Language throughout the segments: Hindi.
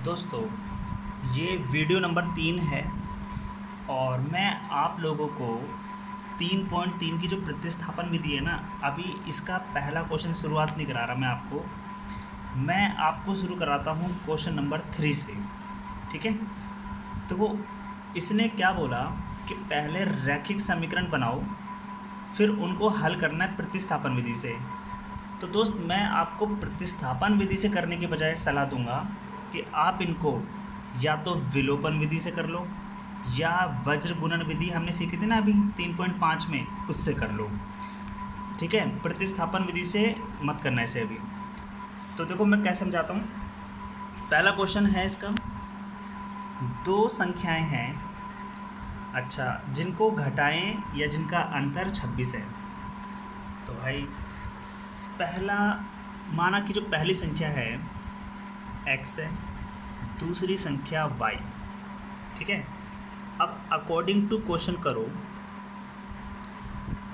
दोस्तों, ये वीडियो नंबर 3 है और मैं आप लोगों को 3.3 की जो प्रतिस्थापन विधि है ना, अभी इसका पहला क्वेश्चन शुरुआत नहीं करा रहा मैं आपको शुरू कराता हूँ क्वेश्चन नंबर 3 से। ठीक है, तो वो इसने क्या बोला कि पहले रैखिक समीकरण बनाओ, फिर उनको हल करना है प्रतिस्थापन विधि से। तो दोस्त, मैं आपको प्रतिस्थापन विधि से करने के बजाय सलाह दूंगा कि आप इनको या तो विलोपन विधि से कर लो या वज्र गुणन विधि हमने सीखी थी ना अभी 3.5 में, उससे कर लो। ठीक है, प्रतिस्थापन विधि से मत करना इसे अभी। तो देखो मैं क्या समझाता हूँ। पहला क्वेश्चन है इसका, दो संख्याएं हैं, अच्छा, जिनको घटाएं या जिनका अंतर 26 है। तो भाई पहला माना कि जो पहली संख्या है x है, दूसरी संख्या y। ठीक है, अब अकॉर्डिंग टू क्वेश्चन करो।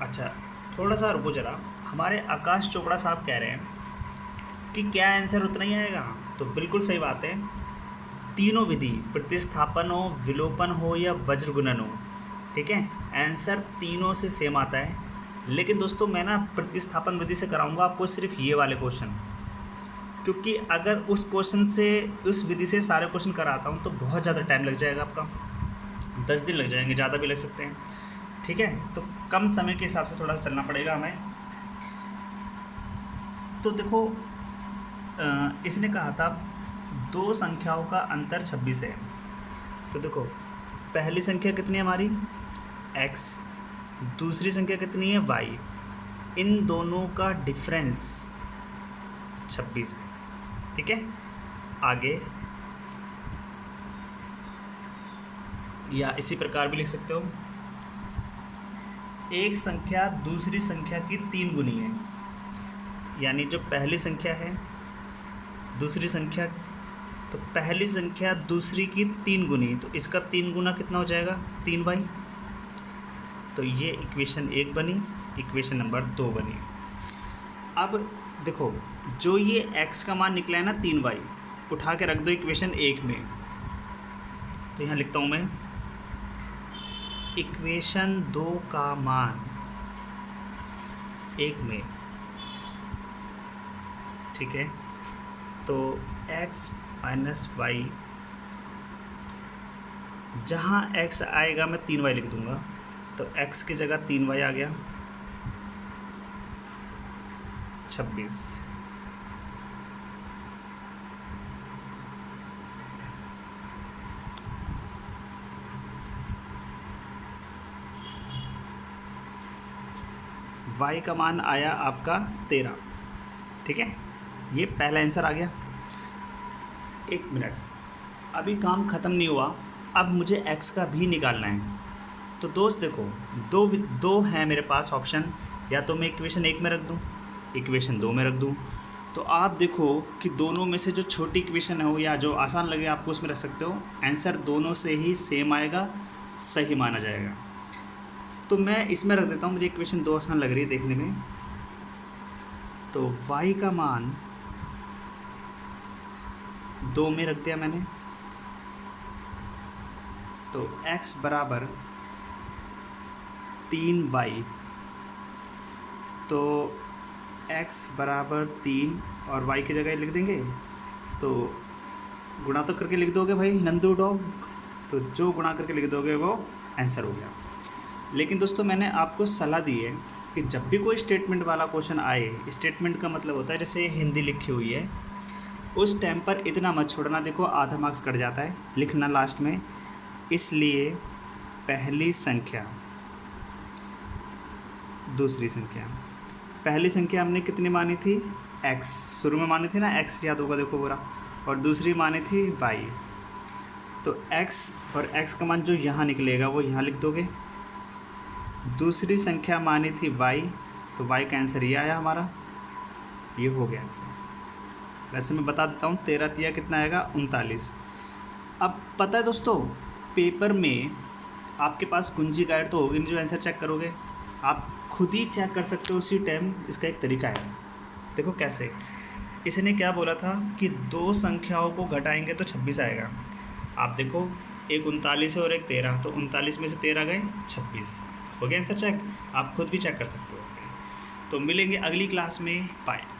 अच्छा, थोड़ा सा रुको जरा, हमारे आकाश चोपड़ा साहब कह रहे हैं कि क्या आंसर उतना ही आएगा। तो बिल्कुल सही बात है, तीनों विधि प्रतिस्थापन हो, विलोपन हो या वज्र गुणन हो, ठीक है, आंसर तीनों से सेम आता है। लेकिन दोस्तों मैं ना प्रतिस्थापन विधि से कराऊंगा आपको सिर्फ ये वाले क्वेश्चन, क्योंकि अगर उस क्वेश्चन से, उस विधि से सारे क्वेश्चन कराता हूँ तो बहुत ज़्यादा टाइम लग जाएगा आपका, 10 दिन लग जाएंगे, ज़्यादा भी लग सकते हैं। ठीक है, तो कम समय के हिसाब से थोड़ा सा चलना पड़ेगा हमें। तो देखो इसने कहा था दो संख्याओं का अंतर 26 है। तो देखो पहली संख्या कितनी है हमारी x, दूसरी संख्या कितनी है y, इन दोनों का डिफरेंस 26 है। ठीक है, आगे या इसी प्रकार भी लिख सकते हो, एक संख्या दूसरी संख्या की 3 गुनी है। यानी जो पहली संख्या है, दूसरी संख्या, तो पहली संख्या दूसरी की 3 गुनी, तो इसका 3 गुना कितना हो जाएगा, 3y। तो ये इक्वेशन 1 बनी, इक्वेशन नंबर 2 बनी। अब देखो जो ये x का मान निकला है ना 3y, उठा के रख दो इक्वेशन 1 में। तो यहाँ लिखता हूँ मैं, इक्वेशन 2 का मान 1 में। ठीक है, तो x माइनस वाई, जहाँ x आएगा मैं 3y लिख दूँगा, तो x की जगह 3y आ गया, 26। y का मान आया आपका 13। ठीक है, ये पहला आंसर आ गया। एक मिनट, अभी काम ख़त्म नहीं हुआ, अब मुझे x का भी निकालना है। तो दोस्त देखो, दो है मेरे पास ऑप्शन, या तो मैं इक्वेशन 1 में रख दूँ, इक्वेशन 2 में रख दूँ। तो आप देखो कि दोनों में से जो छोटी इक्वेशन हो या जो आसान लगे आपको उसमें रख सकते हो, आंसर दोनों से ही सेम आएगा, सही माना जाएगा। तो मैं इसमें रख देता हूँ, मुझे इक्वेशन 2 आसान लग रही है देखने में। तो y का मान 2 में रख दिया मैंने, तो x बराबर 3y, तो x बराबर 3 और y की जगह लिख देंगे। तो गुणा तो करके लिख दोगे भाई नंदू डॉग, तो जो गुणा करके लिख दोगे वो आंसर हो गया। लेकिन दोस्तों मैंने आपको सलाह दी है कि जब भी कोई स्टेटमेंट वाला क्वेश्चन आए, स्टेटमेंट का मतलब होता है जैसे हिंदी लिखी हुई है, उस टाइम पर इतना मत छोड़ना, देखो आधा मार्क्स कट जाता है, लिखना लास्ट में। इसलिए पहली संख्या दूसरी संख्या, पहली संख्या हमने कितनी मानी थी, x, शुरू में मानी थी ना x, याद होगा देखो पूरा, और दूसरी मानी थी y। तो x और x का मान जो यहाँ निकलेगा वो यहाँ लिख दोगे। दूसरी संख्या मानी थी y, तो y का आंसर ये आया हमारा, ये हो गया आंसर। वैसे मैं बता देता हूँ, 13 तिया कितना आएगा, 39। अब पता है दोस्तों, पेपर में आपके पास कुंजी गाइड तो होगी नहीं जो आंसर चेक करोगे, आप खुद ही चेक कर सकते हो उसी टाइम। इसका एक तरीका है, देखो कैसे। इसने क्या बोला था कि दो संख्याओं को घटाएंगे तो 26 आएगा। आप देखो, एक 39 है और एक 13, तो 39 में से 13 गए 26। हो गया आंसर चेक। आप खुद भी चेक कर सकते हो। तो मिलेंगे अगली क्लास में। बाय।